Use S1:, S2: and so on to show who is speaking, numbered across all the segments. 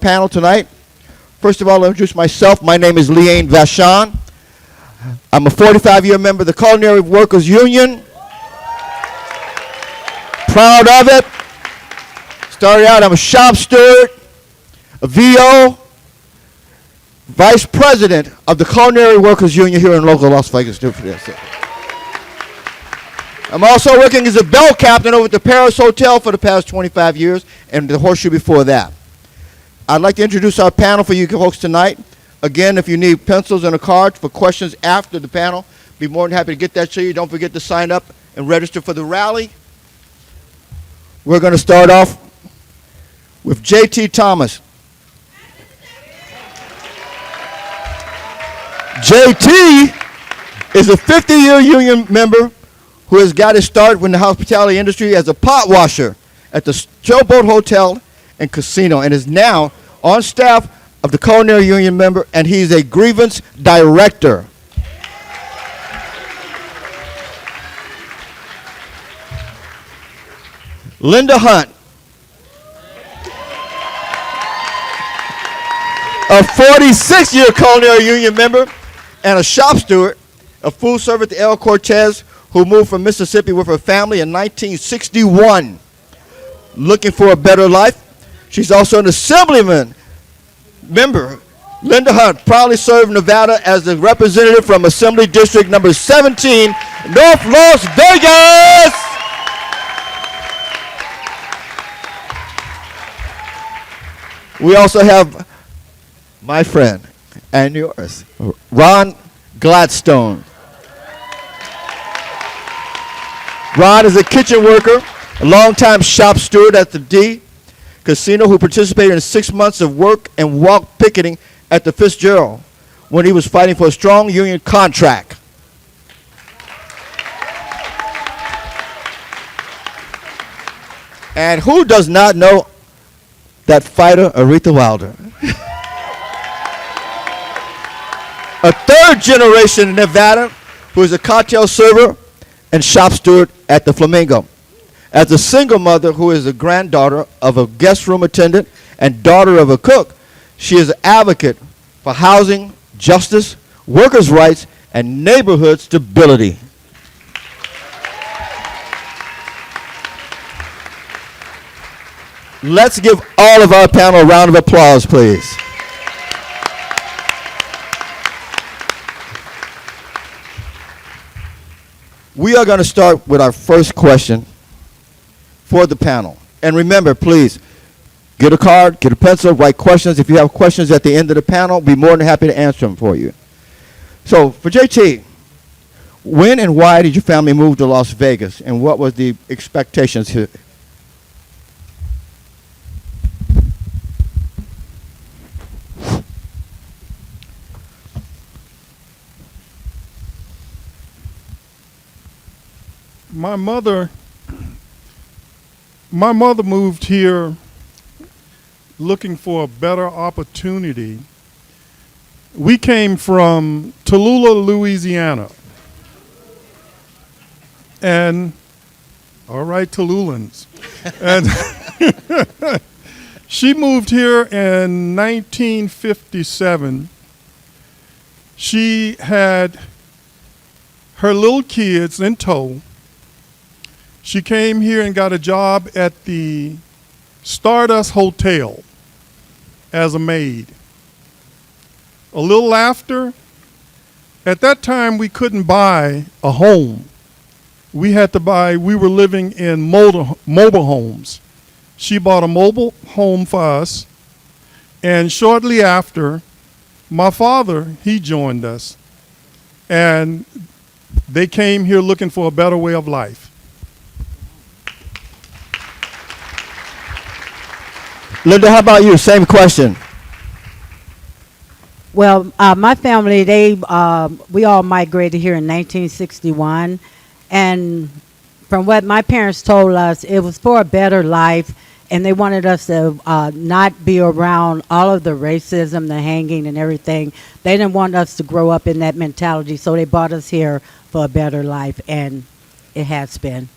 S1: panel tonight. First of all, I'll introduce myself. My name is Leain Vashon. I'm a 45-year member of the Culinary Workers Union. Proud of it. Started out, I'm a shop steward, a VO, vice president of the Culinary Workers Union here in local Las Vegas. I'm also working as a bell captain over at the Paris Hotel for the past 25 years and the Horseshoe before that. I'd like to introduce our panel for you folks tonight. Again, if you need pencils and a card for questions after the panel, be more than happy to get that to you. Don't forget to sign up and register for the rally. We're going to start off with J.T. Thomas. J.T. is a 50-year union member who has got his start in the hospitality industry as a pot washer at the Showboat Hotel and Casino, and is now on staff of the Culinary Union member, and he's a grievance director. Linda Hunt, a 46-year Culinary Union member and a shop steward, a food server at the El Cortez, who moved from Mississippi with her family in 1961, looking for a better life. She's also an assemblyman member. Linda Hunt proudly served Nevada as the representative from Assembly District number 17, North Las Vegas. We also have my friend and yours, Ron Gladstone. Ron is a kitchen worker, a longtime shop steward at the D Casino who participated in 6 months of work and walk picketing at the Fitzgerald when he was fighting for a strong union contract. And who does not know that fighter, Aretha Wilder? A third generation in Nevada who is a cocktail server and shop steward at the Flamingo. As a single mother who is the granddaughter of a guest room attendant and daughter of a cook, she is an advocate for housing, justice, workers' rights, and neighborhood stability. Let's give all of our panel a round of applause, please. We are going to start with our first question for the panel. And remember, please, get a card, get a pencil, write questions. If you have questions at the end of the panel, be more than happy to answer them for you. So, for JT, when and why did your family move to Las Vegas, and what was the expectations here?
S2: My mother moved here looking for a better opportunity. We came from Tallulah, Louisiana. And, all right, Tallulahans. And she moved here in 1957. She had her little kids in tow. She came here and got a job at the Stardust Hotel as a maid. A little after, at that time we couldn't buy a home. We were living in mobile homes. She bought a mobile home for us, and shortly after, my father, he joined us. And they came here looking for a better way of life.
S1: Linda, how about you? Same question.
S3: Well, my family, we all migrated here in 1961, and from what my parents told us, it was for a better life, and they wanted us to not be around all of the racism, the hanging, and everything. They didn't want us to grow up in that mentality, so they brought us here for a better life, and it has been.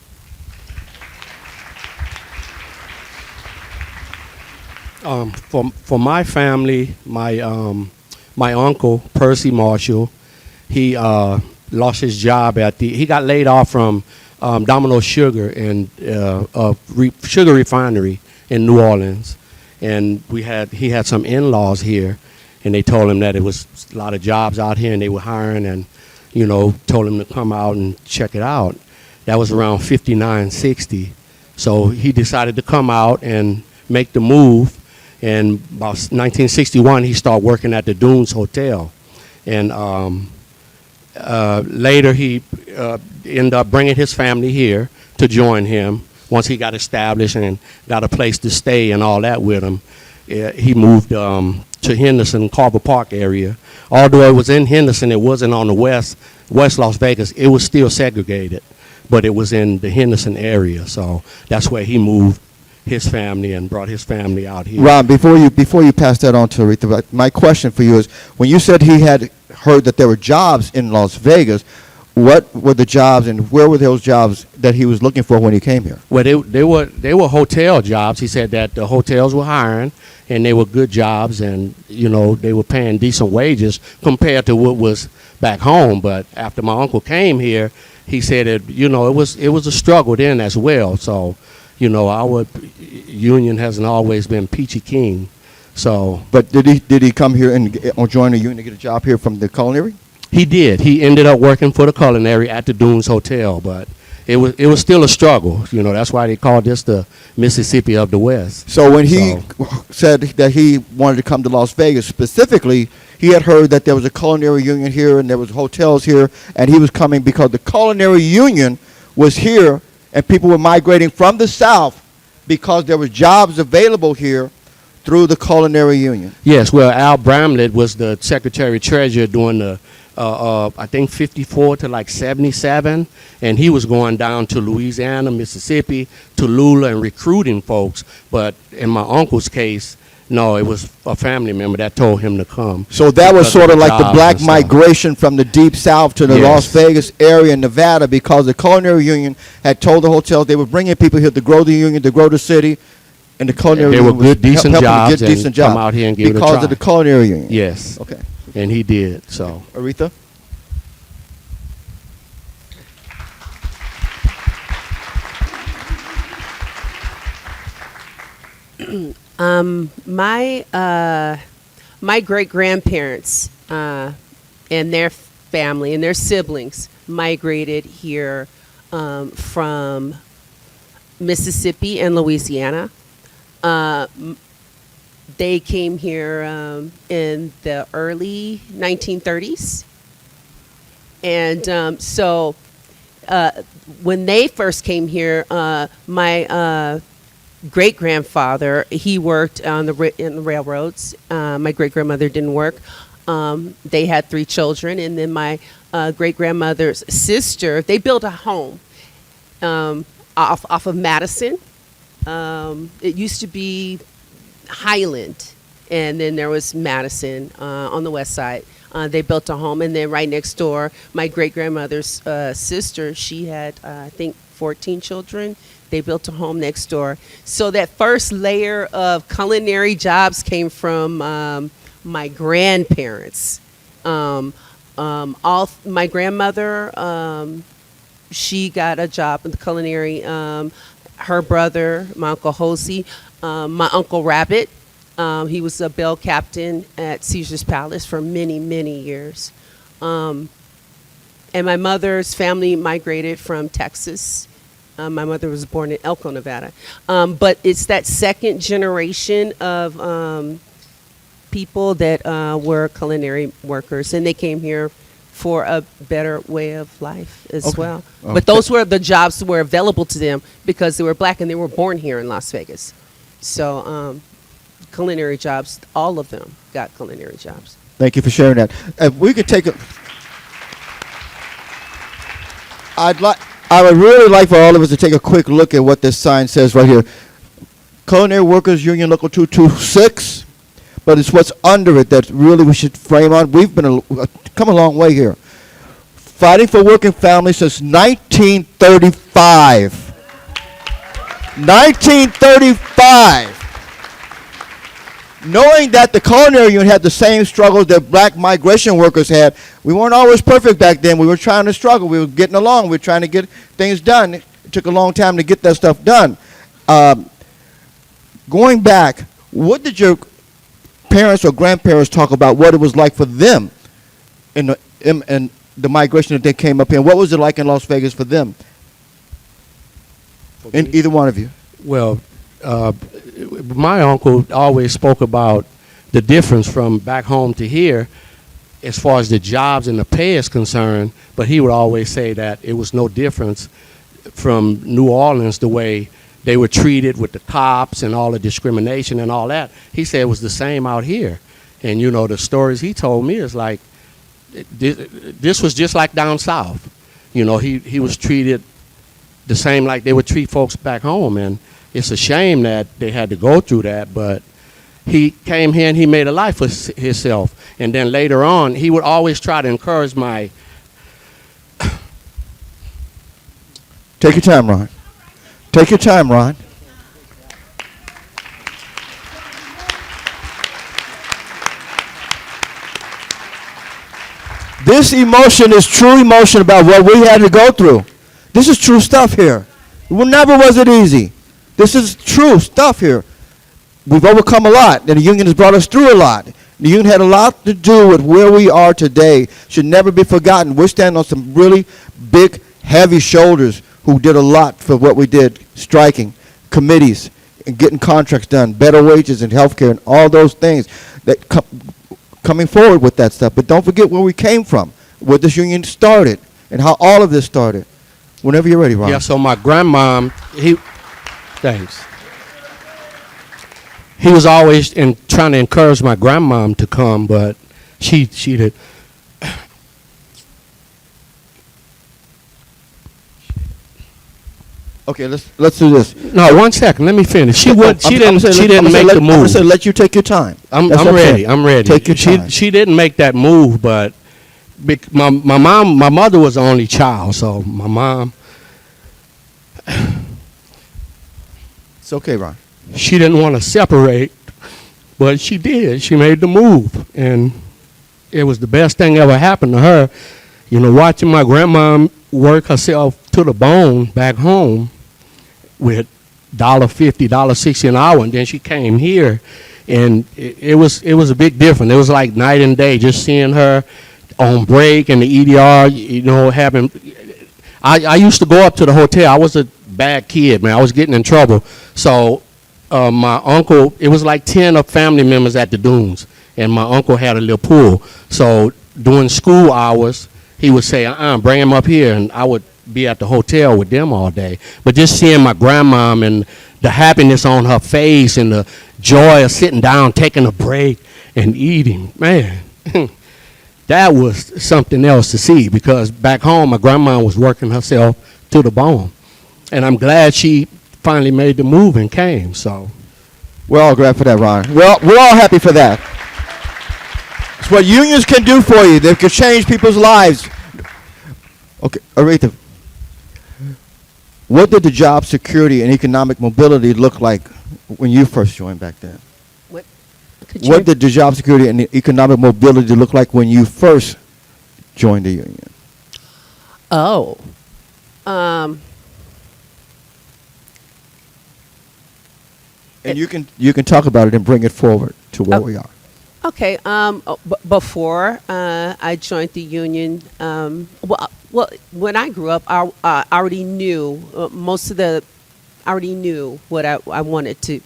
S4: For my family, my uncle Percy Marshall, he lost his job he got laid off from Domino Sugar and sugar refinery in New Orleans, and he had some in-laws here, and they told him that it was a lot of jobs out here and they were hiring, and told him to come out and check it out. That was around 59, 60. So he decided to come out and make the move. And about 1961, he started working at the Dunes Hotel. And later, he ended up bringing his family here to join him. Once he got established and got a place to stay and all that with him, he moved to Henderson, Carver Park area. Although it was in Henderson, it wasn't on the West Las Vegas. It was still segregated, but it was in the Henderson area. So that's where he moved his family and brought his family out here.
S1: Ron, before you pass that on to Aretha, my question for you is, when you said he had heard that there were jobs in Las Vegas, what were the jobs and where were those jobs that he was looking for when he came here?
S4: Well, they were hotel jobs. He said that the hotels were hiring and they were good jobs, and they were paying decent wages compared to what was back home. But after my uncle came here, he said it was a struggle then as well. So our union hasn't always been peachy keen. So,
S1: but did he come here and join the union to get a job here from the culinary?
S4: He did. He ended up working for the culinary at the Dunes Hotel, but it was still a struggle. That's why they called this the Mississippi of the West.
S1: So when he said that he wanted to come to Las Vegas specifically, he had heard that there was a culinary union here and there was hotels here, and he was coming because the culinary union was here and people were migrating from the South because there were jobs available here through the Culinary Union.
S4: Yes, well, Al Bramlett was the secretary-treasurer during the, I think, 54 to like 77, and he was going down to Louisiana, Mississippi, Tallulah, and recruiting folks. But in my uncle's case, no, it was a family member that told him to come.
S1: So that was sort of like the black migration from the deep South to the Las Vegas area in Nevada, because the Culinary Union had told the hotels they were bringing people here to grow the union, to grow the city, and the Culinary
S4: Union
S1: Union
S4: were good, decent jobs,
S1: get decent jobs
S4: come out here and give it a try.
S1: Because of the Culinary Union.
S4: Yes.
S1: Okay.
S4: And he did, so.
S1: Aretha?
S5: My great grandparents and their family and their siblings migrated here from Mississippi and Louisiana. They came here in the early 1930s, and so when they first came here, my great-grandfather, he worked on in the railroads. My great-grandmother didn't work. They had 3 children, and then my great-grandmother's sister, they built a home off of Madison. It used to be Highland, and then there was Madison on the west side. They built a home, and then right next door, my great-grandmother's sister, she had, I think, 14 children. They built a home next door. So that first layer of culinary jobs came from my grandparents. My grandmother, she got a job in the culinary. Her brother, my Uncle Hosey, my Uncle Rabbit, he was a bell captain at Caesar's Palace for many, many years. And my mother's family migrated from Texas. My mother was born in Elko, Nevada. But it's that second generation of people that were culinary workers, and they came here for a better way of life as well. Okay. But those were the jobs that were available to them because they were black and they were born here in Las Vegas. So culinary jobs, all of them got culinary jobs.
S1: Thank you for sharing that. If we could take a... I would really like for all of us to take a quick look at what this sign says right here. Culinary Workers Union Local 226, but it's what's under it that really we should frame on. We've been come a long way here. Fighting for working families since 1935. 1935. knowing that the Culinary Union had the same struggles that black migration workers had, we weren't always perfect back then. We were trying to struggle. We were getting along. We were trying to get things done. It took a long time to get that stuff done. Going back, what did your parents or grandparents talk about what it was like for them in the migration that they came up in? What was it like in Las Vegas for them? In either one of you.
S4: Well, my uncle always spoke about the difference from back home to here as far as the jobs and the pay is concerned, but he would always say that it was no difference from New Orleans, the way they were treated with the cops and all the discrimination and all that. He said it was the same out here. And, you know, the stories he told me is like, this was just like down south. You know, he was treated the same like they would treat folks back home. And it's a shame that they had to go through that, but he came here and he made a life for himself. And then later on, he would always try to encourage my...
S1: Take your time, Ron. Take your time, Ron. This emotion is true emotion about what we had to go through. This is true stuff here. Never was it easy. This is true stuff here. We've overcome a lot, and the union has brought us through a lot. The union had a lot to do with where we are today. Should never be forgotten. We're standing on some really big, heavy shoulders who did a lot for what we did, striking, committees, and getting contracts done, better wages and health care, and all those things that coming forward with that stuff. But don't forget where we came from, where this union started, and how all of this started. Whenever you're ready, Ron.
S4: Yeah, so my grandmom, thanks. He was always trying to encourage my grandmom to come, but she did.
S1: Okay, let's do this.
S4: No, 1 second. Let me finish. She didn't make the move.
S1: I'm gonna let you take your time.
S4: I'm ready. I'm ready.
S1: Take your time.
S4: She didn't make that move, but my mother was the only child, so my mom.
S1: It's okay, Ron.
S4: She didn't want to separate, but she did. She made the move, and it was the best thing ever happened to her. You know, watching my grandma work herself to the bone back home with $1.50, $1.60 an hour, and then she came here, and it was a big difference. It was like night and day, just seeing her on break in the EDR, you know, having. I used to go up to the hotel. I was a bad kid, man. I was getting in trouble. So my uncle, it was like 10 of family members at the Dunes, and my uncle had a little pool. So during school hours, he would say, bring him up here, and I would be at the hotel with them all day. But just seeing my grandmom and the happiness on her face and the joy of sitting down, taking a break, and eating, man, that was something else to see, because back home, my grandma was working herself to the bone. And I'm glad she finally made the move and came, so.
S1: We're all glad for that, Ron. Well, we're all happy for that. It's what unions can do for you. They can change people's lives. Okay, Aretha, what did the job security and economic mobility look like when you first joined back then? What did the job security and the economic mobility look like when you first joined the union?
S5: Oh.
S1: And you can talk about it and bring it forward to where we are.
S5: Okay. Before I joined the union, well, when I grew up, I already knew I already knew what I wanted to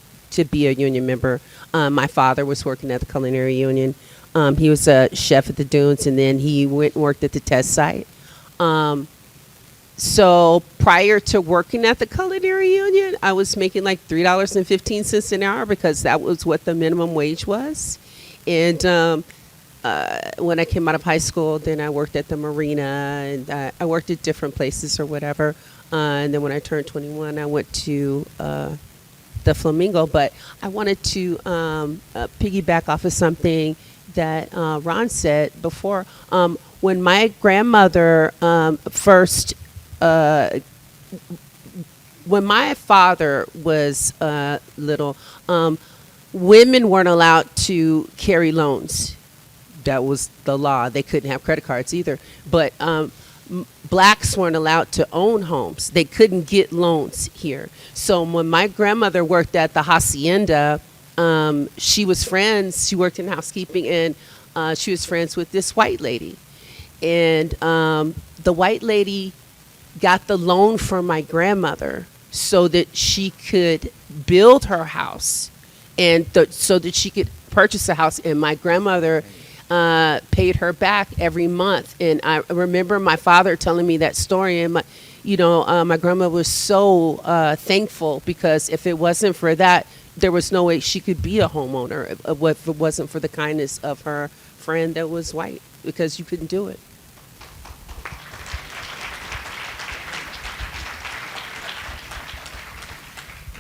S5: be a union member. My father was working at the Culinary Union. He was a chef at the Dunes, and then he went and worked at the test site. So prior to working at the Culinary Union, I was making like $3.15 an hour, because that was what the minimum wage was. And when I came out of high school, then I worked at the marina, and I worked at different places or whatever. And then when I turned 21, I went to the Flamingo. But I wanted to piggyback off of something that Ron said before. When my grandmother first, when my father was little, women weren't allowed to carry loans. That was the law. They couldn't have credit cards either. But blacks weren't allowed to own homes. They couldn't get loans here. So when my grandmother worked at the hacienda, she was friends. She worked in housekeeping, and she was friends with this white lady. And the white lady got the loan from my grandmother so that she could build her house, and so that she could purchase a house. And my grandmother paid her back every month. And I remember my father telling me that story, and my grandma was so thankful, because if it wasn't for that, there was no way she could be a homeowner if it wasn't for the kindness of her friend that was white, because you couldn't do it.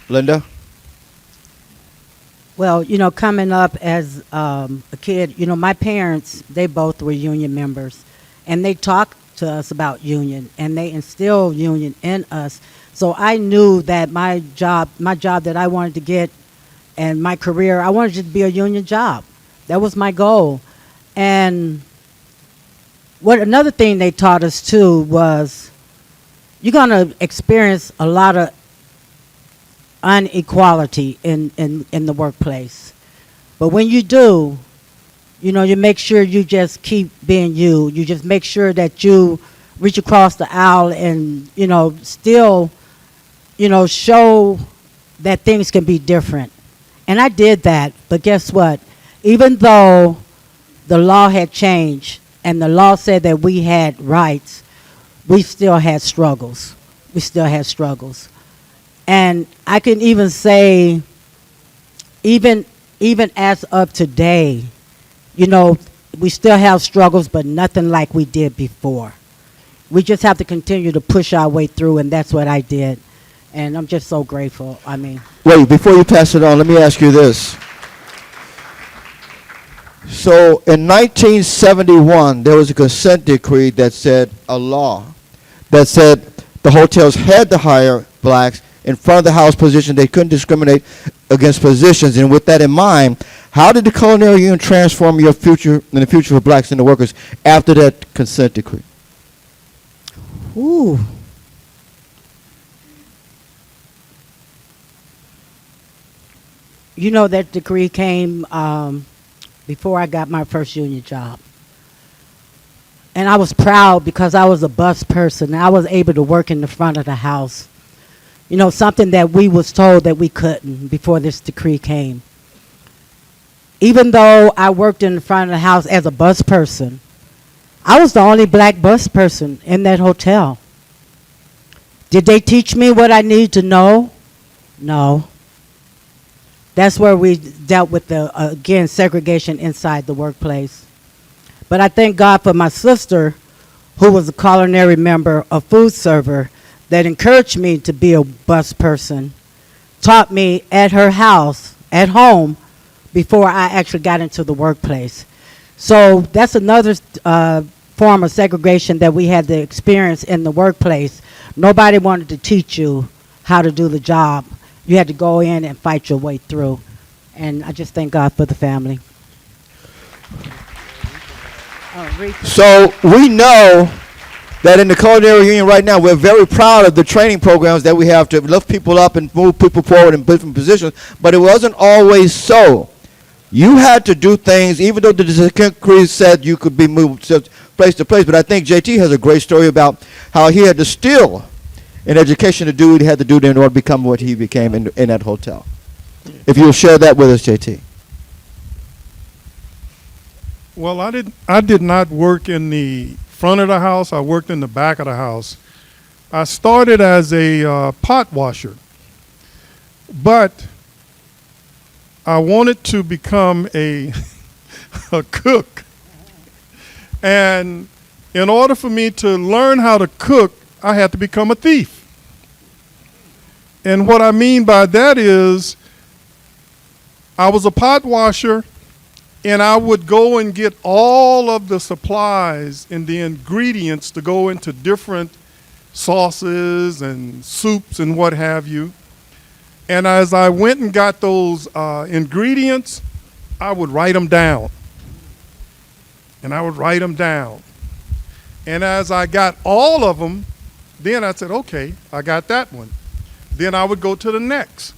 S1: Linda?
S3: Well, coming up as a kid, my parents, they both were union members, and they talked to us about union, and they instilled union in us. So I knew that my job that I wanted to get, and my career, I wanted it to be a union job. That was my goal. And another thing they taught us too was, you're going to experience a lot of inequality in the workplace. But when you do, you make sure you just keep being you. You just make sure that you reach across the aisle and, still, show that things can be different. And I did that. But guess what? Even though the law had changed and the law said that we had rights, we still had struggles. And I can even say, even as of today, we still have struggles, but nothing like we did before. We just have to continue to push our way through, and that's what I did. And I'm just so grateful.
S1: Wait, before you pass it on, let me ask you this. So in 1971, there was a consent decree that said, a law that said the hotels had to hire blacks in front of the house position. They couldn't discriminate against positions. And with that in mind, how did the Culinary Union transform the future for blacks and the workers after that consent decree?
S3: Ooh. That decree came before I got my first union job. And I was proud because I was a bus person. I was able to work in the front of the house. Something that we was told that we couldn't before this decree came. Even though I worked in the front of the house as a bus person, I was the only black bus person in that hotel. Did they teach me what I needed to know? No. That's where we dealt with again, segregation inside the workplace. But I thank God for my sister, who was a culinary member, a food server, that encouraged me to be a bus person, taught me at her house, at home, before I actually got into the workplace. So that's another form of segregation that we had to experience in the workplace. Nobody wanted to teach you how to do the job. You had to go in and fight your way through. And I just thank God for the family.
S1: So we know that in the Culinary Union right now, we're very proud of the training programs that we have to lift people up and move people forward in different positions, but it wasn't always so. You had to do things, even though the decree said you could be moved place to place, but I think JT has a great story about how he had to steal an education to do what he had to do in order to become what he became in that hotel. If you'll share that with us, JT.
S2: Well, I did not work in the front of the house. I worked in the back of the house. I started as a pot washer, but I wanted to become a cook. And in order for me to learn how to cook, I had to become a thief. And what I mean by that is, I was a pot washer, and I would go and get all of the supplies and the ingredients to go into different sauces and soups and what have you. And as I went and got those ingredients, I would write them down. And I would write them down. And as I got all of them, then I said, okay, I got that one. Then I would go to the next.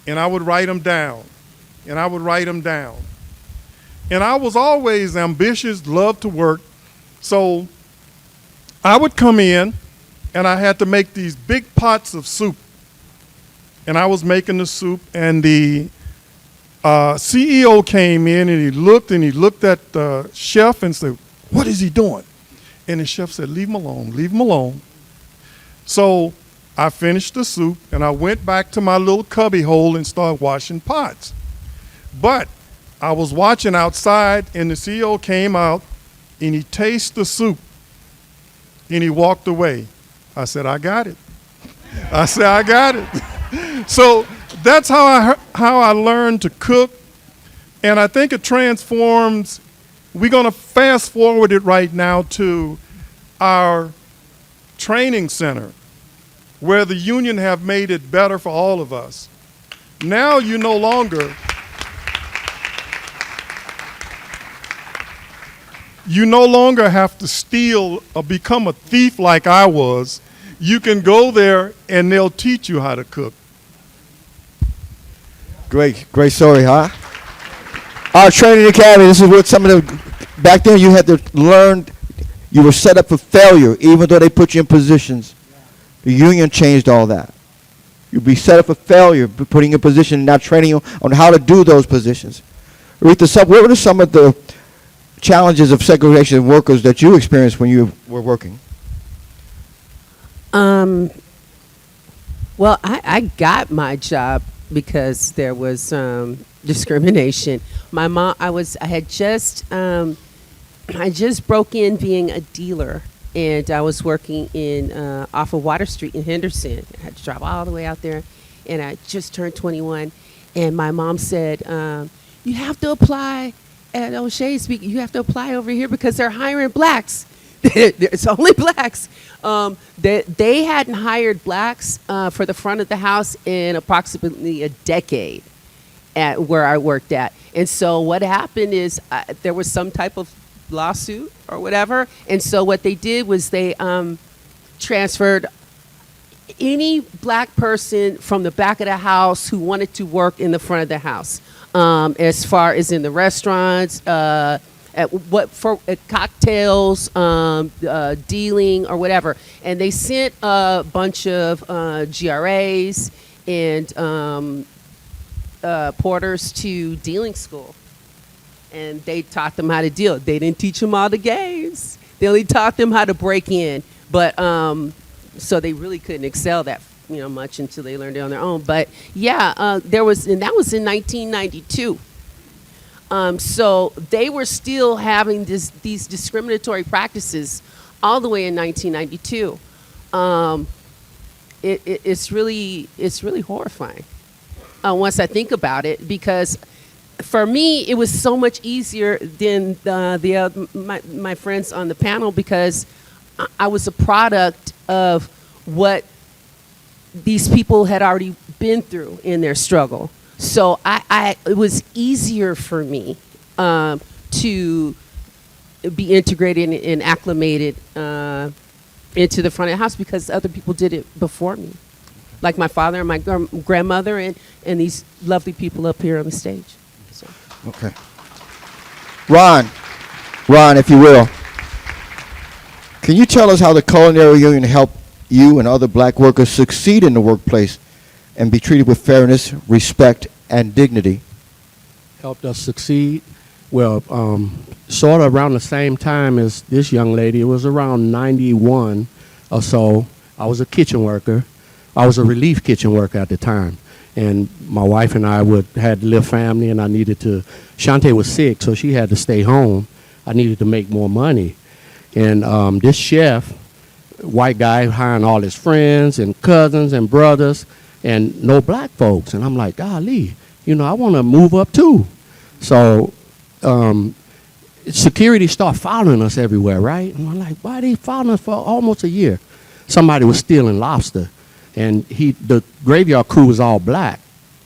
S2: And I would write them down. And I would write them down. And I was always ambitious, loved to work. So I would come in, and I had to make these big pots of soup. And I was making the soup, and the CEO came in, and he looked at the chef and said, "What is he doing?" And the chef said, "Leave him alone, leave him alone." So I finished the soup, and I went back to my little cubby hole and started washing pots. But I was watching outside, and the CEO came out, and he tasted the soup, and he walked away. I said, "I got it." I said, "I got it." So that's how I learned to cook, and I think it transforms. We're going to fast forward it right now to our training center, where the union have made it better for all of us. Now you no longer have to steal or become a thief like I was. You can go there and they'll teach you how to cook.
S1: Great story, huh? Our training academy, this is what some of the, back then you had to learn, you were set up for failure, even though they put you in positions. The union changed all that. You'd be set up for failure, putting you in position, now training you on how to do those positions. Aretha, what were some of the challenges of segregation of workers that you experienced when you were working?
S5: Well, I got my job because there was discrimination. My mom, I just broke in being a dealer, and I was working in off of Water Street in Henderson. I had to drive all the way out there, and I just turned 21. And my mom said, "You have to apply at O'Shea's. You have to apply over here because they're hiring blacks." It's only blacks. They hadn't hired blacks for the front of the house in approximately a decade at where I worked at. And so what happened is there was some type of lawsuit or whatever. And so what they did was they transferred any black person from the back of the house who wanted to work in the front of the house, as far as in the restaurants, at cocktails, dealing or whatever. And they sent a bunch of GRAs and porters to dealing school. And they taught them how to deal. They didn't teach them all the games. They only taught them how to break in. But so they really couldn't excel that much until they learned it on their own. But yeah, and that was in 1992. So they were still having these discriminatory practices all the way in 1992. It's really horrifying once I think about it, because for me it was so much easier than my friends on the panel, because I was a product of what these people had already been through in their struggle. So it was easier for me to be integrated and acclimated into the front of the house because other people did it before me, like my father and my grandmother and these lovely people up here on the stage. So.
S1: Okay. Ron, if you will, can you tell us how the Culinary Union helped you and other black workers succeed in the workplace and be treated with fairness, respect, and dignity?
S4: Helped us succeed? Well, sort of around the same time as this young lady. It was around 91 or so. I was a kitchen worker. I was a relief kitchen worker at the time. And my wife and I had to live family, and I needed to, Shante was sick, so she had to stay home. I needed to make more money. And this chef, white guy, hiring all his friends and cousins and brothers, and no black folks. And I'm like, golly, I want to move up too. So security started following us everywhere, right? And I'm like, why are they following us for almost a year? Somebody was stealing lobster. and the graveyard crew was all black.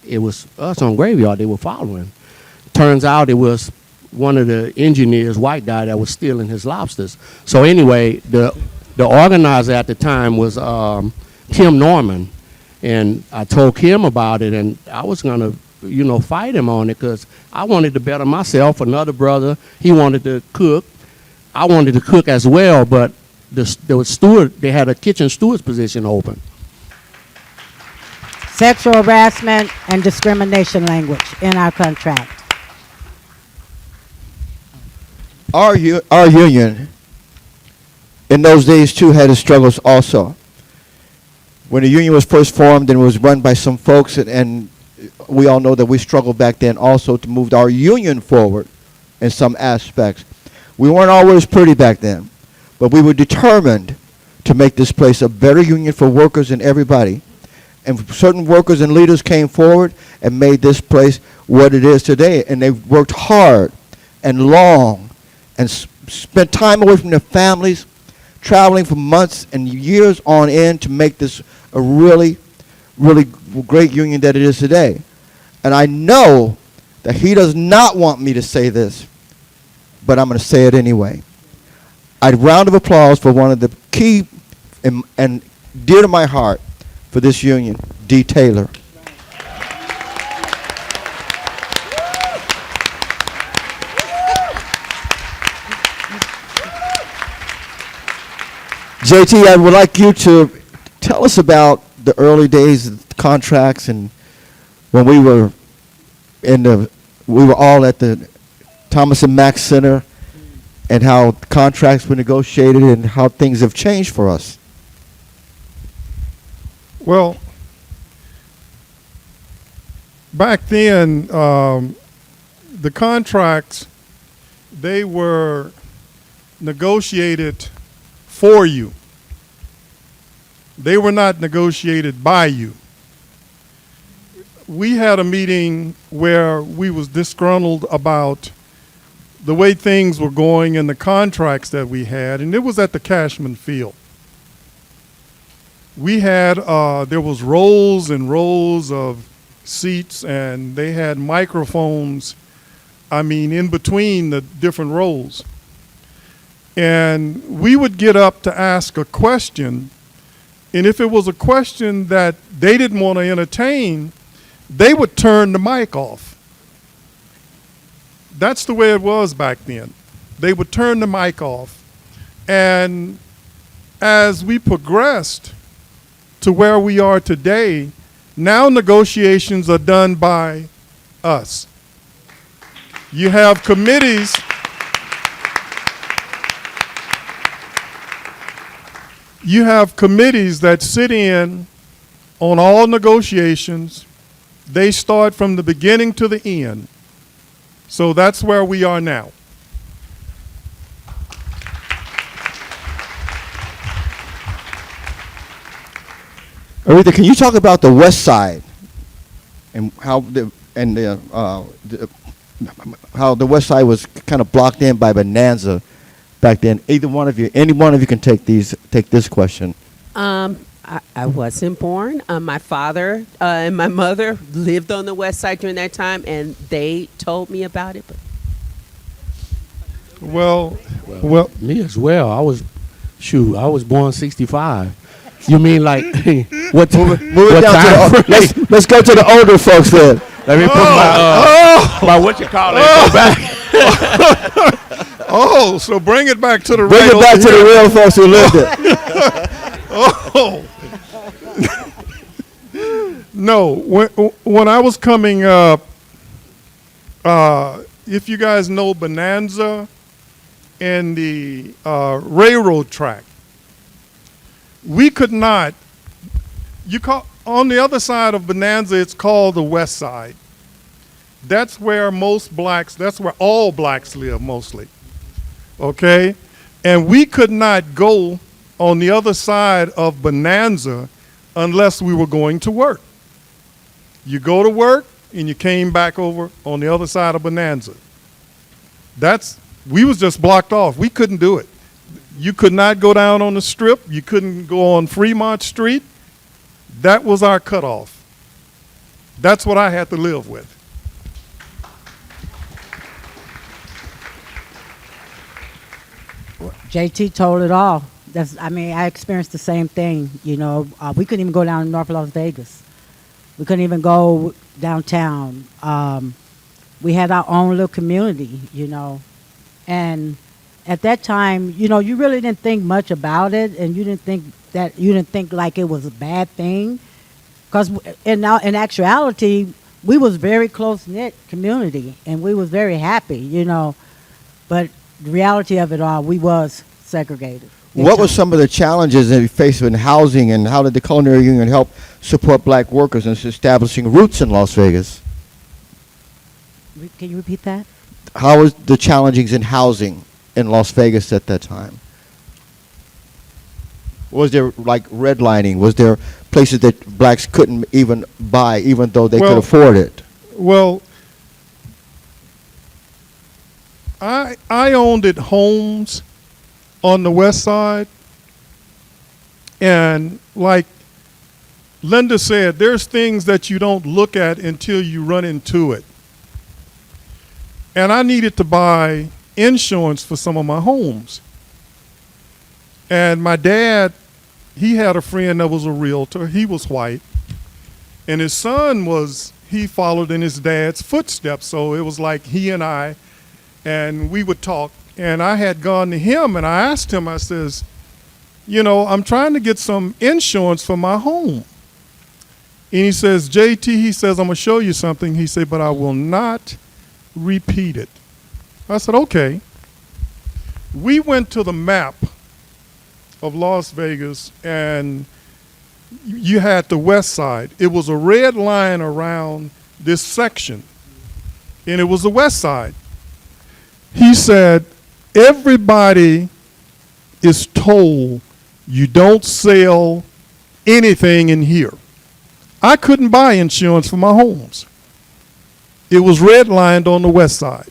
S4: It was us on graveyard they were following. Turns out it was one of the engineers, white guy, that was stealing his lobsters. So anyway, the organizer at the time was Kim Norman, and I told Kim about it, and I was gonna, fight him on it because I wanted to better myself. Another brother, he wanted to cook. I wanted to cook as well, but they had a kitchen steward's position open.
S3: Sexual harassment and discrimination language in our contract.
S1: Our union in those days too had its struggles also. When the union was first formed and it was run by some folks, and we all know that we struggled back then also to move our union forward in some aspects. We weren't always pretty back then, but we were determined to make this place a better union for workers and everybody. And certain workers and leaders came forward and made this place what it is today. And they worked hard and long and spent time away from their families, traveling for months and years on end to make this a really, really great union that it is today. And I know that he does not want me to say this, but I'm going to say it anyway. A round of applause for one of the key and dear to my heart for this union, D. Taylor. JT, I would like you to tell us about the early days of the contracts and when we were all at the Thomas and Mack Center and how contracts were negotiated and how things have changed for us.
S2: Well, back then, the contracts, they were negotiated for you. They were not negotiated by you. We had a meeting where we was disgruntled about the way things were going and the contracts that we had, and it was at the Cashman Field. We had, there was rows and rows of seats, and they had microphones, in between the different rows. And we would get up to ask a question, and if it was a question that they didn't want to entertain, they would turn the mic off. That's the way it was back then. They would turn the mic off. And as we progressed to where we are today, now negotiations are done by us. You have committees. You have committees that sit in on all negotiations. They start from the beginning to the end. So that's where we are now.
S1: Aretha, can you talk about the West Side and how the West Side was kind of blocked in by Bonanza back then? Any one of you can take this question.
S5: I wasn't born. My father and my mother lived on the West Side during that time, and they told me about it. But
S2: Well,
S4: Me as well. I was born 65. You mean like what?
S1: Move it down to let's go to the older folks then.
S4: Let me put my what you call it? Go back.
S2: oh, so bring it back to the
S1: Bring it back to the real folks who lived it.
S2: Oh. No, when I was coming up, if you guys know Bonanza and the railroad track, we could not, on the other side of Bonanza, it's called the West Side. That's where that's where all blacks live mostly, okay? And we could not go on the other side of Bonanza unless we were going to work. You go to work and you came back over on the other side of Bonanza. We was just blocked off. We couldn't do it. You could not go down on the Strip. You couldn't go on Fremont Street. That was our cutoff. That's what I had to live with.
S3: JT told it all. I experienced the same thing. We couldn't even go down to North Las Vegas. We couldn't even go downtown. We had our own little community, and at that time, you really didn't think much about it, and you didn't think like it was a bad thing, because in actuality, we was very close knit community, and we was very happy, but the reality of it all, we was segregated.
S1: What were some of the challenges that you faced in housing, and how did the Culinary Union help support black workers in establishing roots in Las Vegas?
S3: Can you repeat that?
S1: How was the challenges in housing in Las Vegas at that time? Was there like redlining? Was there places that blacks couldn't even buy, even though they could afford it?
S2: Well, I owned homes on the west side, and like Linda said, there's things that you don't look at until you run into it. And I needed to buy insurance for some of my homes. And my dad, he had a friend that was a realtor. He was white. And his son he followed in his dad's footsteps. So it was like he and we would talk. And I had gone to him and I asked him, I says, I'm trying to get some insurance for my home. And he says, JT, he says, I'm going to show you something. He said, but I will not repeat it. I said, okay. We went to the map of Las Vegas, and you had the west side. It was a red line around this section, and it was the west side. He said, everybody is told you don't sell anything in here. I couldn't buy insurance for my homes. It was redlined on the west side.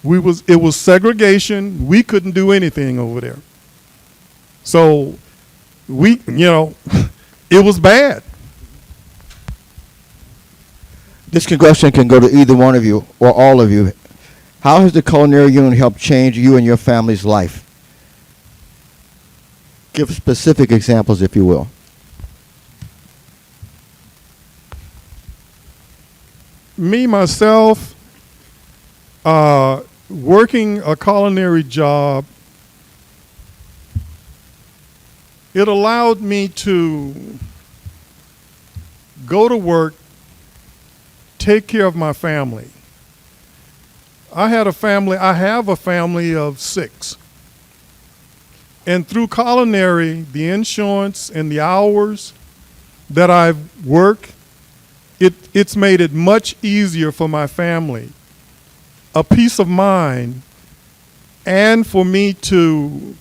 S2: It was segregation. We couldn't do anything over there. So it was bad.
S1: This question can go to either one of you or all of you. How has the Culinary Union helped change you and your family's life? Give specific examples, if you will.
S2: Me, myself, working a culinary job, it allowed me to go to work, take care of my family. I have a family of 6. And through culinary, the insurance and the hours that I've worked, it's made it much easier for my family, a peace of mind, and for me to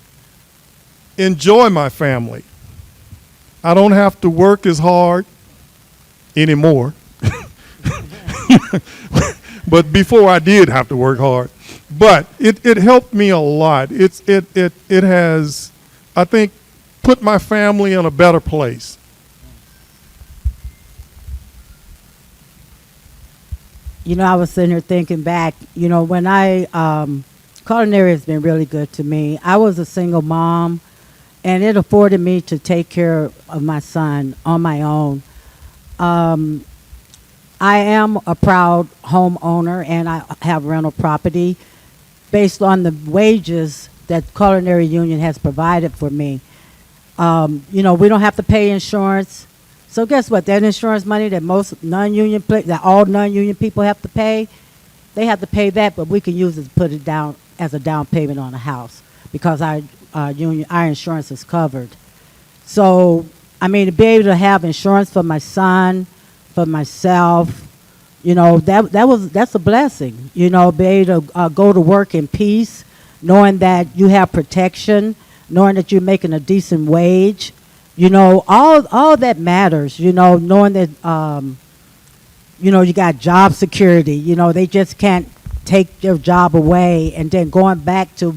S2: enjoy my family. I don't have to work as hard anymore. But before I did have to work hard. But it helped me a lot. It has, I think, put my family in a better place.
S3: I was sitting here thinking back, when culinary has been really good to me. I was a single mom, and it afforded me to take care of my son on my own. I am a proud homeowner, and I have rental property based on the wages that Culinary Union has provided for me. We don't have to pay insurance. So guess what? That insurance money that all non-union people have to pay, they have to pay that, but we can use it to put it down as a down payment on a house because our insurance is covered. So, to be able to have insurance for my son, for myself, that's a blessing. Be able to go to work in peace, knowing that you have protection, knowing that you're making a decent wage. All that matters, knowing that, you got job security. They just can't take your job away. And then going back to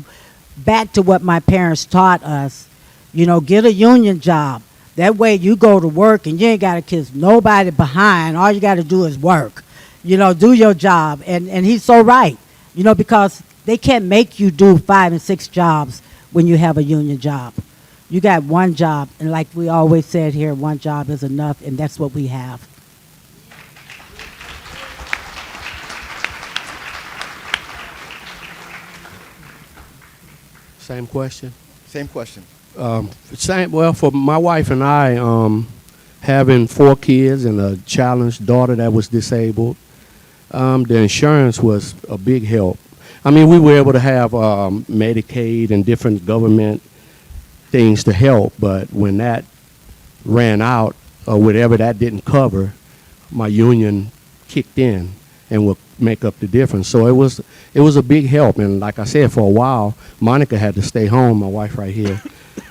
S3: what my parents taught us, get a union job. That way you go to work and you ain't got to kiss nobody behind. All you got to do is work. Do your job. And he's so right, because they can't make you do 5 and 6 jobs when you have a union job. You got one job, and like we always said here, one job is enough, and that's what we have.
S4: Same question.
S1: Same question.
S4: Well, for my wife and I, having 4 kids and a challenged daughter that was disabled, the insurance was a big help. I mean, we were able to have Medicaid and different government things to help, but when that ran out or whatever that didn't cover, my union kicked in and would make up the difference. So it was a big help. And like I said, for a while, Monica had to stay home. My wife right here,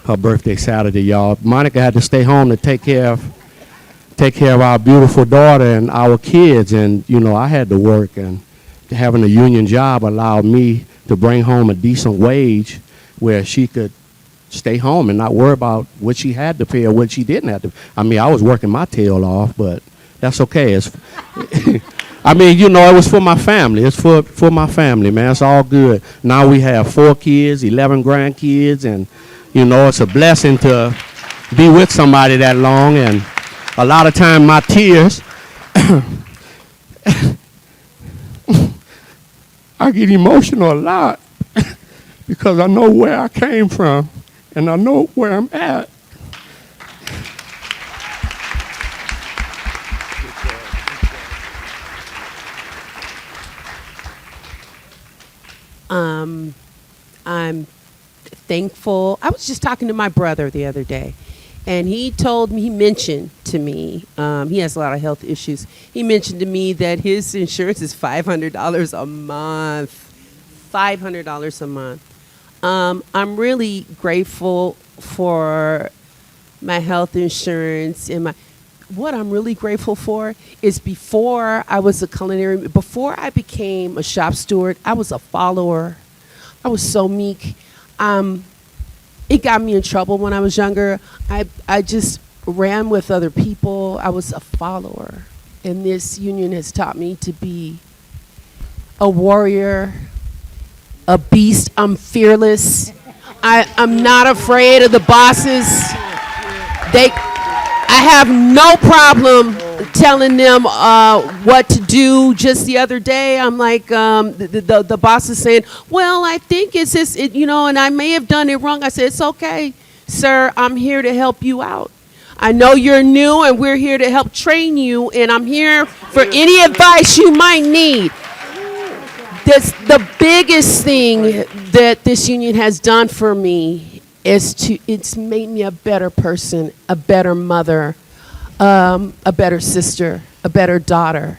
S4: her birthday Saturday, y'all. Monica had to stay home to take care of our beautiful daughter and our kids. And I had to work, and having a union job allowed me to bring home a decent wage where she could stay home and not worry about what she had to pay or what she didn't have to. I mean, I was working my tail off, but that's okay. I mean, it was for my family. It's for my family, man. It's all good. Now we have 4 kids, 11 grandkids, and, it's a blessing to be with somebody that long. And a lot of time my tears, I get emotional a lot because I know where I came from and I know where I'm at.
S5: I'm thankful. I was just talking to my brother the other day, and he mentioned to me, he has a lot of health issues. He mentioned to me that his insurance is $500 a month. $500 a month. I'm really grateful for my health insurance and what I'm really grateful for is before I became a shop steward, I was a follower. I was so meek. It got me in trouble when I was younger. I just ran with other people. I was a follower. And this union has taught me to be a warrior, a beast. I'm fearless. I'm not afraid of the bosses. I have no problem telling them what to do. Just the other day, I'm like, the boss is saying, well, I think it's this, and I may have done it wrong. I said, it's okay, sir. I'm here to help you out. I know you're new, and we're here to help train you, and I'm here for any advice you might need. The biggest thing that this union has done for me it's made me a better person, a better mother, a better sister, a better daughter,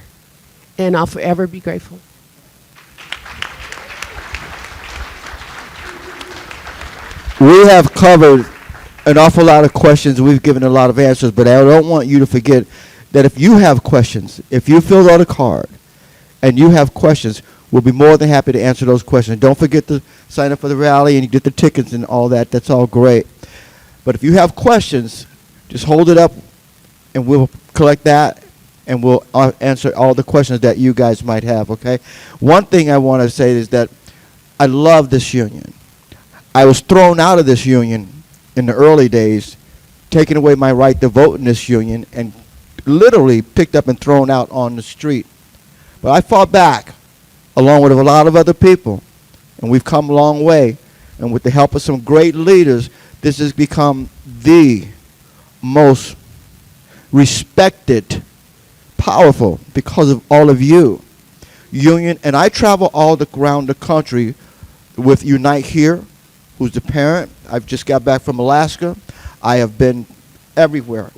S5: and I'll forever be grateful.
S1: We have covered an awful lot of questions. We've given a lot of answers, but I don't want you to forget that if you have questions, if you filled out a card and you have questions, we'll be more than happy to answer those questions. Don't forget to sign up for the rally and you get the tickets and all that. That's all great. But if you have questions, just hold it up and we'll collect that and we'll answer all the questions that you guys might have, okay? One thing I want to say is that I love this union. I was thrown out of this union in the early days, taking away my right to vote in this union and literally picked up and thrown out on the street. But I fought back along with a lot of other people, and we've come a long way. And with the help of some great leaders, this has become the most respected, powerful, because of all of you. Union, and I travel all around the country with Unite Here, who's the parent. I've just got back from Alaska. I have been everywhere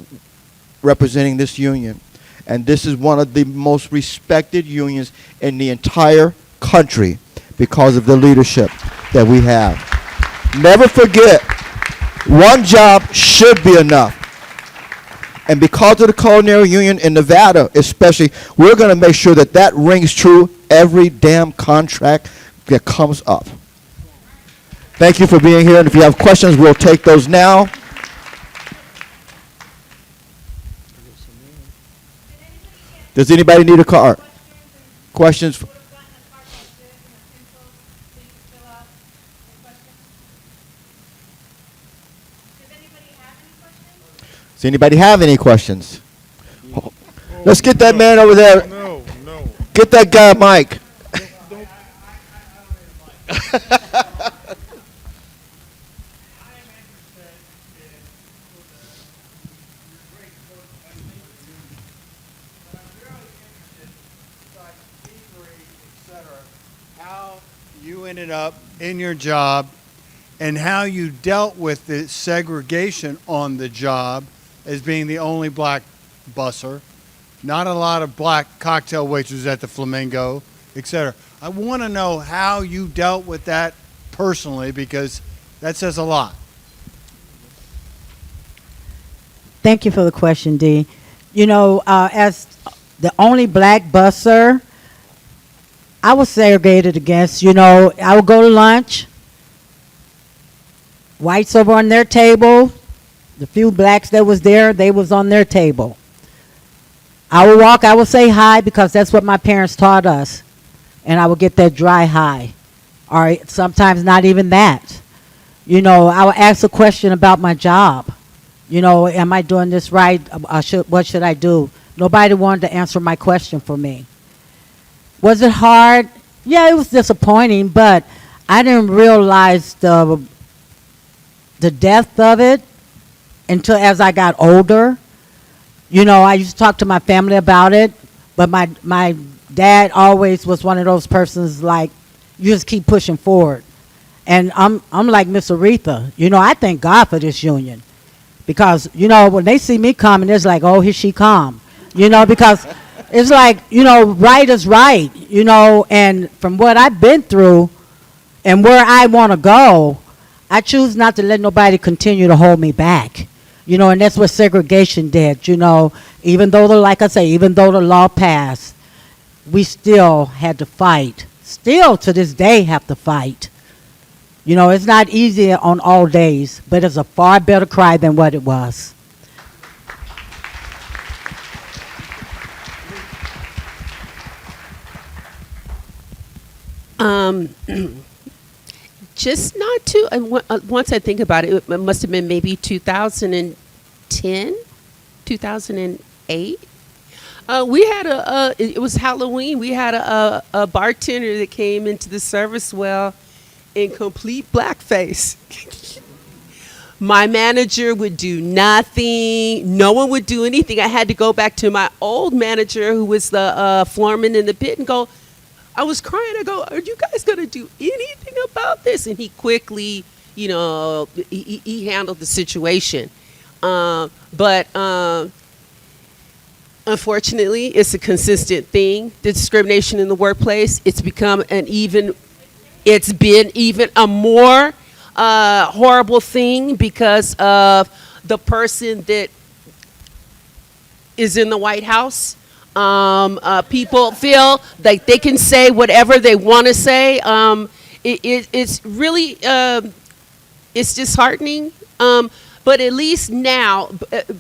S1: representing this union. And this is one of the most respected unions in the entire country because of the leadership that we have. Never forget, one job should be enough. And because of the Culinary Union in Nevada especially, we're going to make sure that that rings true every damn contract that comes up. Thank you for being here. And if you have questions, we'll take those now. Does anybody need a card? Questions? Does anybody have any questions? Let's get that man over there.
S2: No, no.
S1: Get that guy a mic.
S6: How you ended up in your job and how you dealt with the segregation on the job as being the only black busser, not a lot of black cocktail waitresses at the Flamingo, etc. I want to know how you dealt with that personally, because that says a lot.
S3: Thank you for the question, Dee. You know, as the only black busser, I was segregated against. You know, I would go to lunch, whites over on their table, the few blacks that was there, they was on their table. I would walk, I would say hi because that's what my parents taught us. And I would get that dry hi. Or sometimes not even that. You know, I would ask a question about my job. You know, am I doing this right? What should I do? Nobody wanted to answer my question for me. Was it hard? Yeah, it was disappointing, but I didn't realize the depth of it until as I got older. You know, I used to talk to my family about it, but my dad always was one of those persons like, you just keep pushing forward. And I'm like Miss Aretha. You know, I thank God for this union. Because, you know, when they see me coming, it's like, oh, here she come. You know, because it's like, you know, right is right. You know, and from what I've been through and where I want to go, I choose not to let nobody continue to hold me back. You know, and that's what segregation did. You know, even though, like I say, even though the law passed, we still had to fight. Still to this day have to fight. You know, it's not easy on all days, but it's a far better cry than what it was.
S5: Just not too. Once I think about it, it must have been maybe 2010, 2008. We had it was Halloween. We had a bartender that came into the service well in complete blackface. My manager would do nothing. No one would do anything. I had to go back to my old manager, who was the foreman in the pit, and go, I was crying. I go, are you guys going to do anything about this? And he quickly, you know, he handled the situation. But unfortunately, it's a consistent thing. The discrimination in the workplace, it's been even a more horrible thing because of the person that is in the White House. People feel like they can say whatever they want to say. It's really, it's disheartening. But at least now,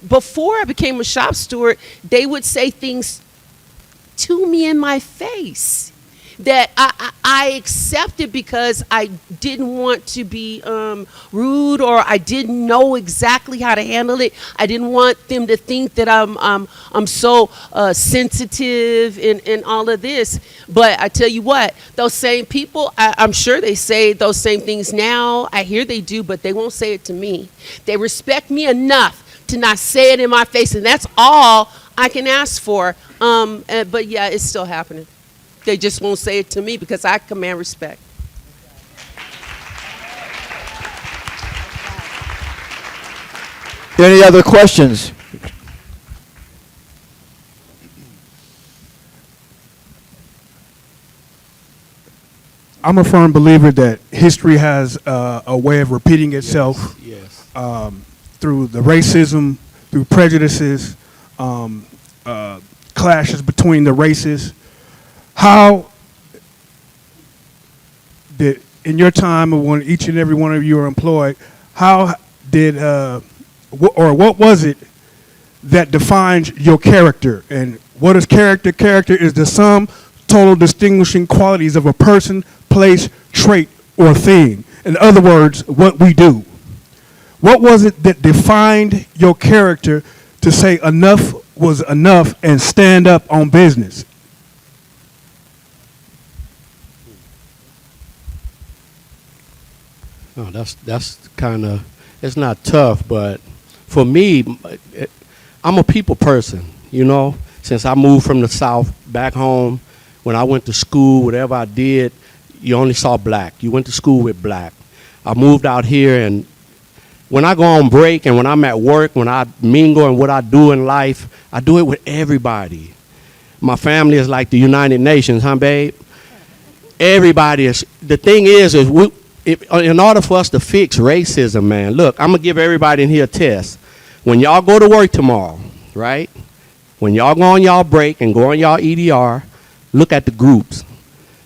S5: before I became a shop steward, they would say things to me in my face that I accepted because I didn't want to be rude, or I didn't know exactly how to handle it. I didn't want them to think that I'm so sensitive in all of this. But I tell you what, those same people, I'm sure they say those same things now. I hear they do, but they won't say it to me. They respect me enough to not say it in my face, and that's all I can ask for. But yeah, it's still happening. They just won't say it to me because I command respect.
S1: Any other questions?
S7: I'm a firm believer that history has a way of repeating itself.
S4: Yes.
S7: Through the racism, through prejudices, clashes between the races. How did, in your time of when each and every one of you are employed, how did, or what was it that defines your character, and What is character? Character is the sum total distinguishing qualities of a person, place, trait, or thing. In other words, what we do. What was it that defined your character to say enough was enough and stand up on business?
S4: Oh, that's kind of, it's not tough, but for me, I'm a people person, you know. Since I moved from the South back home, when I went to school, whatever I did, you only saw black. You went to school with black. I moved out here, and when I go on break and when I'm at work, when I mingle and what I do in life, I do it with everybody. My family is like the United Nations, huh, babe? Everybody is. The thing is in order for us to fix racism, man, look, I'm going to give everybody in here a test. When y'all go to work tomorrow, right? When y'all go on y'all break and go on y'all EDR, look at the groups.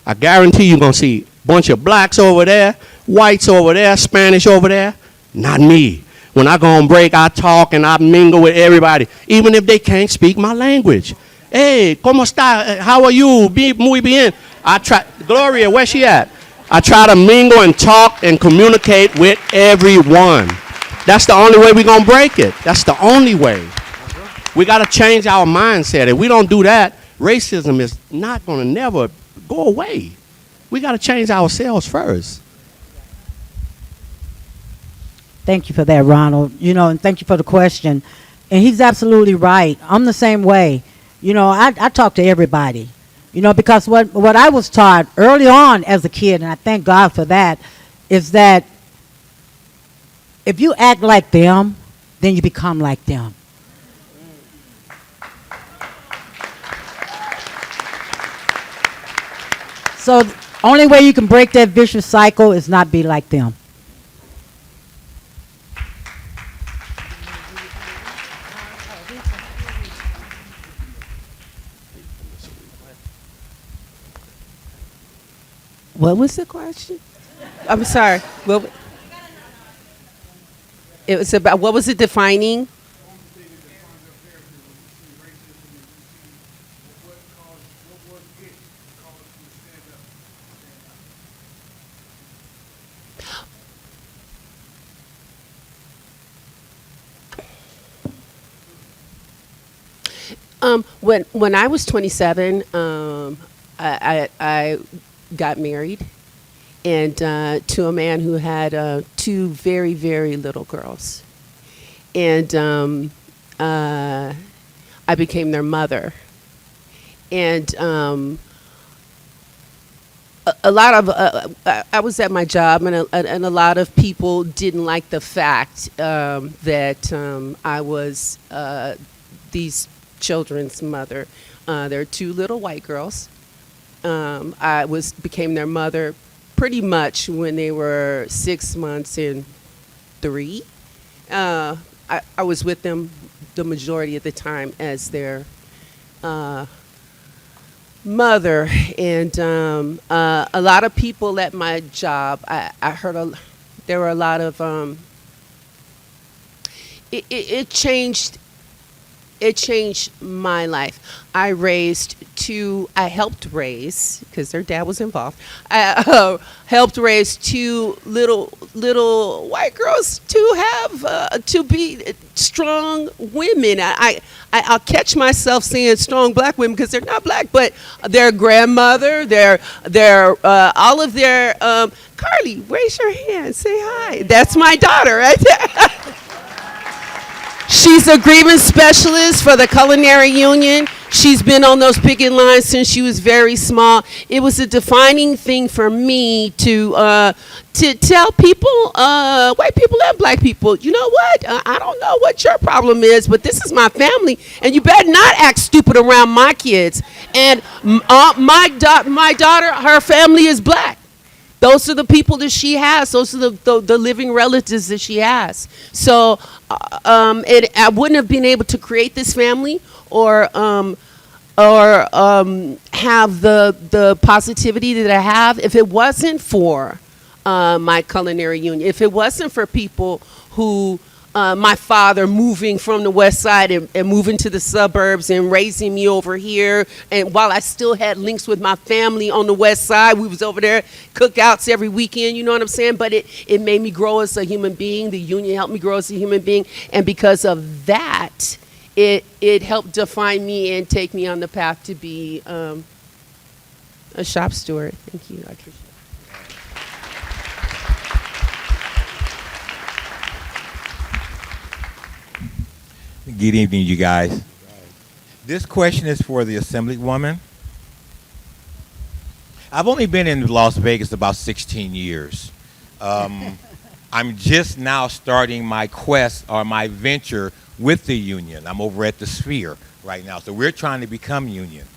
S4: I guarantee you're going to see a bunch of blacks over there, whites over there, Spanish over there. Not me. When I go on break, I talk and I mingle with everybody, even if they can't speak my language. Hey, ¿cómo está? How are you? Muy bien. I try, Gloria, where's she at? I try to mingle and talk and communicate with everyone. That's the only way we're going to break it. That's the only way. We got to change our mindset. If we don't do that, racism is not going to never go away. We got to change ourselves first.
S3: Thank you for that, Ronald. You know, and thank you for the question. And he's absolutely right. I'm the same way. You know, I talk to everybody. You know, because what I was taught early on as a kid, and I thank God for that, is that if you act like them, then you become like them. So the only way you can break that vicious cycle is not be like them.
S5: What was the question? I'm sorry. Well, it was about, what was it defining? When I was 27, I got married, and to a man who had two very, very little girls, and I became their mother, and a lot of I was at my job, and a lot of people didn't like the fact that I was these children's mother. There are two little white girls. I became their mother pretty much when they were 6 months and 3. I was with them the majority of the time as their mother, and a lot of people at my job, I heard there were a lot of it changed my life. I helped raise, because their dad was involved. I helped raise two little white girls to have to be strong women. I'll catch myself saying strong black women because they're not black, but their grandmother, their all of their Carly, raise your hand, say hi. That's my daughter right there. She's a grievance specialist for the Culinary Union. She's been on those picket lines since she was very small. It was a defining thing for me to tell people, white people and black people, you know what? I don't know what your problem is, but this is my family, and you better not act stupid around my kids. And my daughter, her family is black. Those are the people that she has. Those are the living relatives that she has. So I wouldn't have been able to create this family or have the positivity that I have if it wasn't for my Culinary Union. If it wasn't for people who my father moving from the west side and moving to the suburbs and raising me over here. And while I still had links with my family on the west side, we was over there, cookouts every weekend, you know what I'm saying? But it made me grow as a human being. The union helped me grow as a human being. And because of that, it helped define me and take me on the path to be a shop steward. Thank you. I appreciate it.
S8: Good evening, you guys. This question is for the Assemblywoman. I've only been in Las Vegas about 16 years. I'm just now starting my quest or my venture with the union. I'm over at the Sphere right now, so we're trying to become union.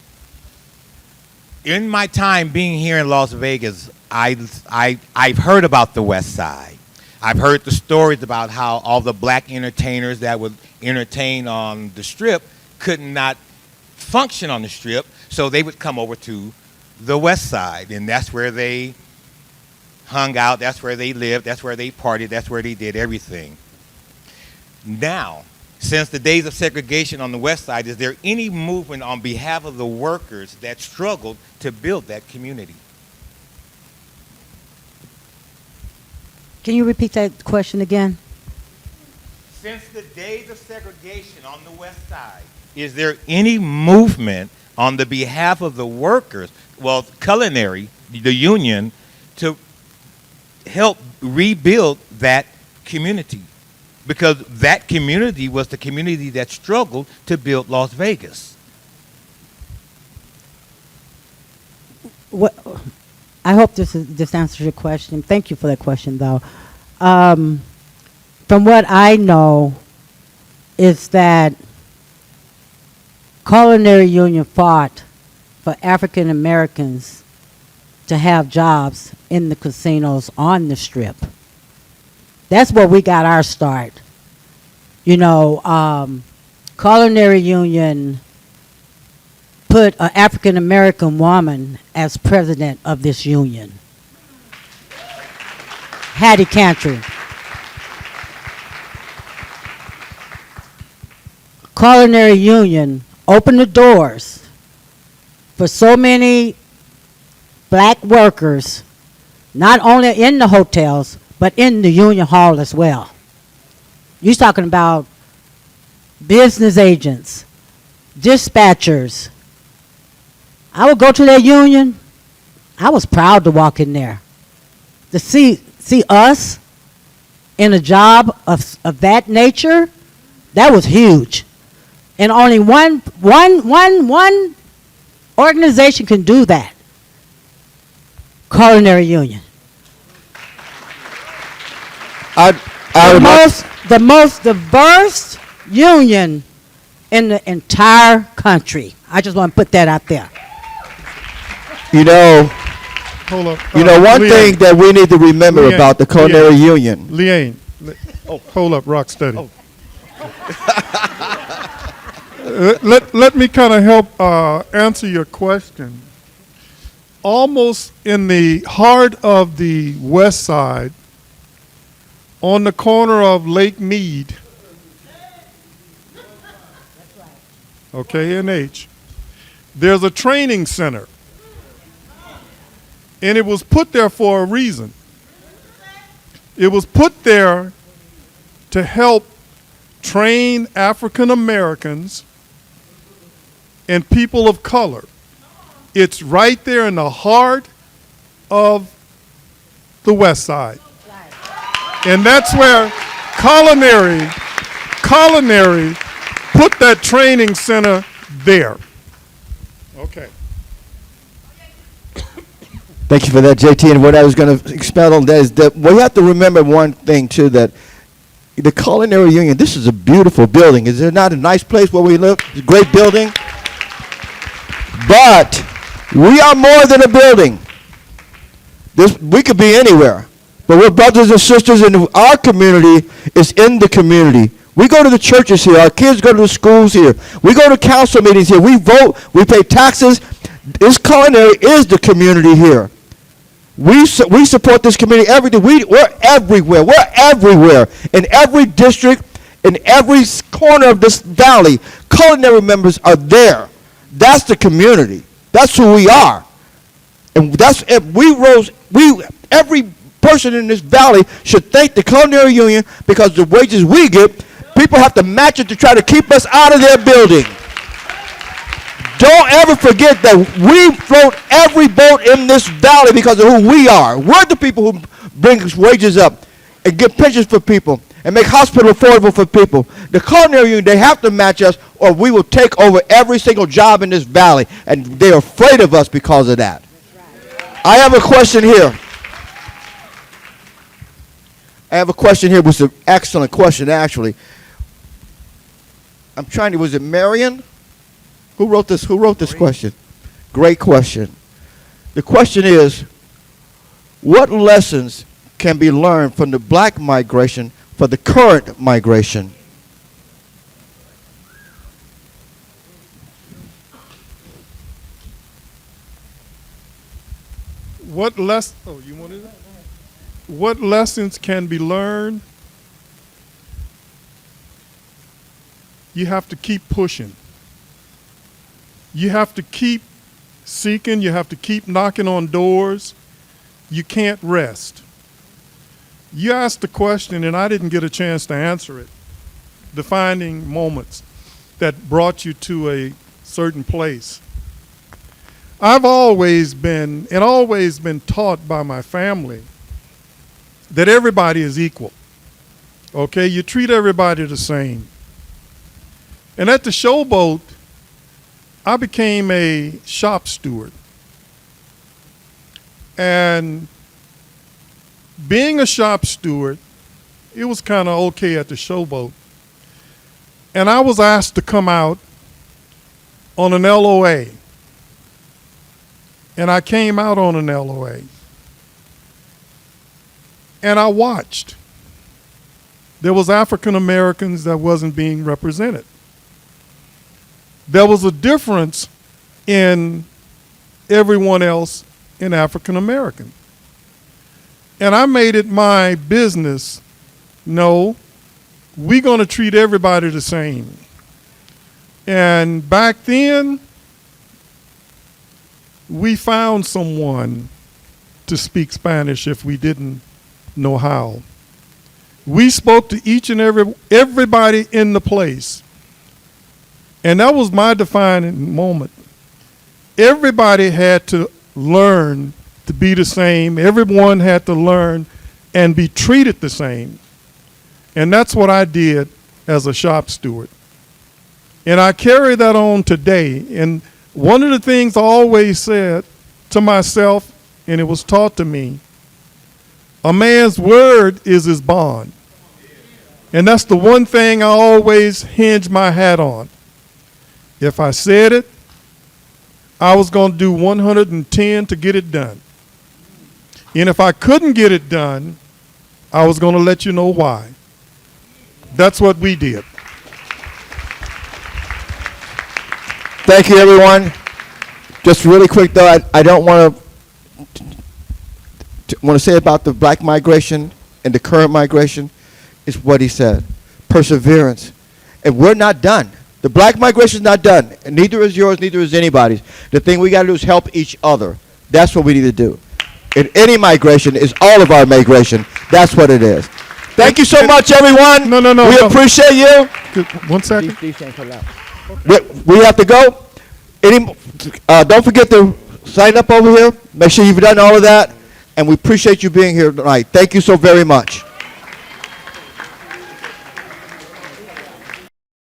S8: In my time being here in Las Vegas, I've heard about the West Side. I've heard the stories about how all the black entertainers that would entertain on the Strip could not function on the Strip, so they would come over to the West Side, and that's where they hung out, that's where they lived, that's where they partied, that's where they did everything. Now, since the days of segregation on the West Side, is there any movement on behalf of the workers that struggled to build that community?
S3: Can you repeat that question again?
S8: Since the days of segregation on the West Side, is there any movement on the behalf of the workers, well, Culinary, the union, to help rebuild that community? Because that community was the community that struggled to build Las Vegas.
S3: What, I hope this answers your question. Thank you for that question, though. From what I know, is that Culinary Union fought for African Americans to have jobs in the casinos on the Strip. That's where we got our start. You know, Culinary Union put an African American woman as president of this union, Hattie Cantry. Culinary Union opened the doors for so many black workers, not only in the hotels, but in the union hall as well. You're talking about business agents, dispatchers. I would go to that union. I was proud to walk in there. To see us in a job of that nature, that was huge. And only one organization can do that. Culinary Union. The most diverse union in the entire country. I just want to put that out there.
S1: You know,
S2: Hold up.
S1: one
S2: Leain,
S1: thing that we need to remember
S2: Leain,
S1: about the Culinary
S2: Leain.
S1: Union.
S2: Leain, hold up, rock steady. Let me kind of help answer your question. Almost in the heart of the West Side, on the corner of Lake Mead, okay, NH, there's a training center. And it was put there for a reason. It was put there to help train African Americans and people of color. It's right there in the heart of the West Side. And that's where Culinary put that training center there. Okay.
S1: Thank you for that, JT. And what I was going to expound on that is that we have to remember one thing, too, that the Culinary Union, this is a beautiful building. Is it not a nice place where we live? It's a great building. But we are more than a building. We could be anywhere. But we're brothers and sisters, and our community is in the community. We go to the churches here. Our kids go to the schools here. We go to council meetings here. We vote. We pay taxes. This Culinary is the community here. We support this community every day. We're everywhere. We're everywhere. In every district, In every corner of this valley, culinary members are there. That's the community. That's who we are. And that's if every person in this valley should thank the Culinary Union, because the wages we get, people have to match it to try to keep us out of their building. Don't ever forget that we float every boat in this valley because of who we are. We're the people who bring wages up and get pensions for people and make hospital affordable for people. The Culinary Union, they have to match us, or we will take over every single job in this valley, and they're afraid of us because of that. I have a question here. Which is an excellent question, actually. I'm trying to, was it Marion? Who wrote this question? Great question. The question is, what lessons can be learned from the black migration for the current migration?
S2: What lessons can be learned? You have to keep pushing. You have to keep seeking. You have to keep knocking on doors. You can't rest. You asked the question, and I didn't get a chance to answer it. Defining moments that brought you to a certain place. I've always been taught by my family that everybody is equal. Okay, you treat everybody the same. And at the Showboat, I became a shop steward. And being a shop steward, it was kind of okay at the Showboat. And I was asked to come out on an LOA. And I came out on an LOA. And I watched. There was African Americans that wasn't being represented. There was a difference in everyone else in African American. And I made it my business, no, we're going to treat everybody the same. And back then, we found someone to speak Spanish if we didn't know how. We spoke to each and everybody in the place. And that was my defining moment. Everybody had to learn to be the same. Everyone had to learn and be treated the same. And that's what I did as a shop steward. And I carry that on today. And one of the things I always said to myself, and it was taught to me, a man's word is his bond. And that's the one thing I always hinge my hat on. If I said it, I was going to do 110 to get it done. And if I couldn't get it done, I was going to let you know why. That's what we did.
S1: Thank you, everyone. Just really quick, though, I don't want to say about the black migration and the current migration is what he said. Perseverance. And we're not done. The black migration is not done. And neither is yours, neither is anybody's. The thing we got to do is help each other. That's what we need to do. And any migration is all of our migration. That's what it is. Thank you so much, everyone.
S2: No.
S1: We appreciate you.
S2: 1 second.
S1: We have to go. Don't forget to sign up over here. Make sure you've done all of that. And we appreciate you being here tonight. Thank you so very much.